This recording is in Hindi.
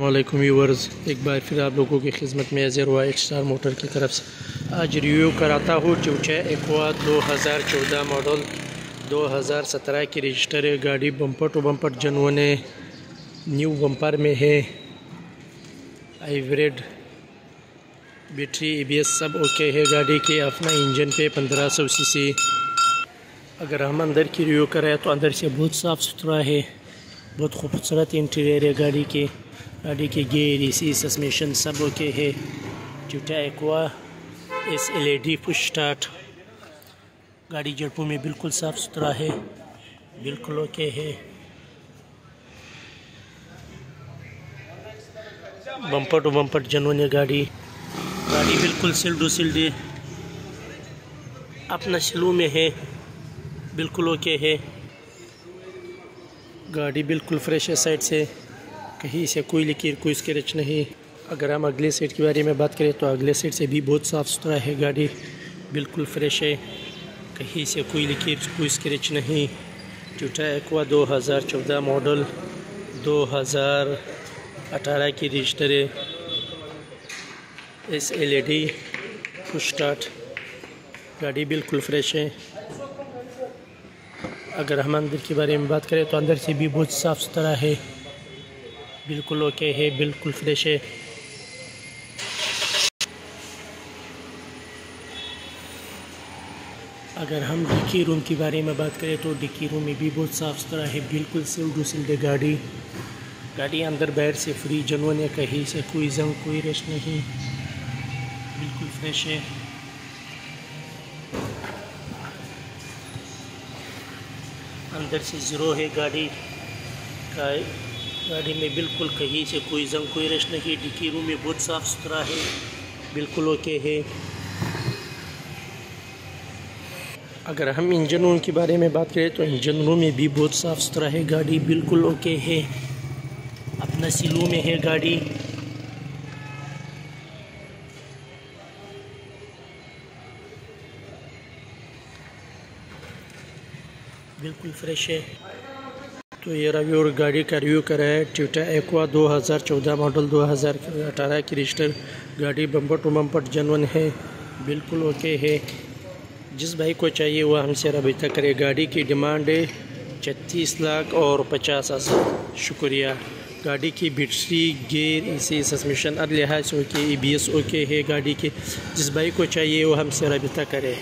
वालेकुम व्यूवर्स, एक बार फिर आप लोगों की खिदमत में हाजिर हुआ स्टार मोटर की तरफ से। आज रिव्यू कराता हूँ चूचा एक्वा 2014 मॉडल 2017 की रजिस्टर है। गाड़ी बम्पर टू बम्पर जनवन है, न्यू बम्पर में है। हाइब्रिड बैटरी ABS सब ओके है गाड़ी के। अपना इंजन पे 1500 सीसी। अगर हम अंदर की रिव्यू करें तो अंदर से बहुत साफ़ सुथरा है, बहुत खूबसूरत इंटीरियर है गाड़ी के। गाड़ी के गेयर AC सस्पेंशन सब ओके है। Toyota aqua LED push start. गाड़ी जड़पों में बिल्कुल साफ़ सुथरा है, बिल्कुल ओके है। बम्पर टू बम्पर जनवन है गाड़ी। गाड़ी बिल्कुल सिल्डो सिल्ड है, अपना स्लो में है, बिल्कुल ओके है। गाड़ी बिल्कुल फ्रेश है, साइड से कहीं से कोई लीकेज कोई स्क्रैच नहीं। अगर हम अगले सीट के बारे में बात करें तो अगले सीट से भी बहुत साफ़ सुथरा है। गाड़ी बिल्कुल फ्रेश है, कहीं से कोई लीकेज कोई स्क्रैच नहीं। टोयोटा एक्वा 2014 मॉडल 2018 की रजिस्टर है। LED push start. गाड़ी बिल्कुल फ्रेश है। अगर हम अंदर के बारे में बात करें तो अंदर से भी बहुत साफ़ सुथरा है, बिल्कुल ओके है, बिल्कुल फ्रेश है। अगर हम डिक्की रूम के बारे में बात करें तो डिक्की रूम में भी बहुत साफ़ सुथरा है, बिल्कुल सिल्ड सिल्ड गाड़ी। गाड़ी अंदर बाहर से फ्री जनवन है, कहीं से कोई जंग कोई रश नहीं, बिल्कुल फ्रेश है। अंदर से ज़ीरो है गाड़ी का। गाड़ी में बिल्कुल कहीं से कोई जंग कोई रश नहीं। डिक्की रूम में बहुत साफ़ सुथरा है, बिल्कुल ओके है। अगर हम इंजन रूम के बारे में बात करें तो इंजन रूम में भी बहुत साफ़ सुथरा है। गाड़ी बिल्कुल ओके है, अपना स्लो में है गाड़ी। बिल्कुल फ्रेश है। तो ये रिव्यू और गाड़ी का रिव्यू करा है टोयोटा एक्वा 2014 मॉडल 2018 की रजिस्टर। गाड़ी बम्पर टू बम्पर जनवन है, बिल्कुल ओके है। जिस भाई को चाहिए वह हमसे रब्ता करे। गाड़ी की डिमांड है 36,50,000। शुक्रिया। गाड़ी की बैटरी गेयर AC सस्पेंशन हर लिहाज से ओके, ABS ओके है गाड़ी के। जिस भाई को चाहिए वो हमसे रब्ता करे।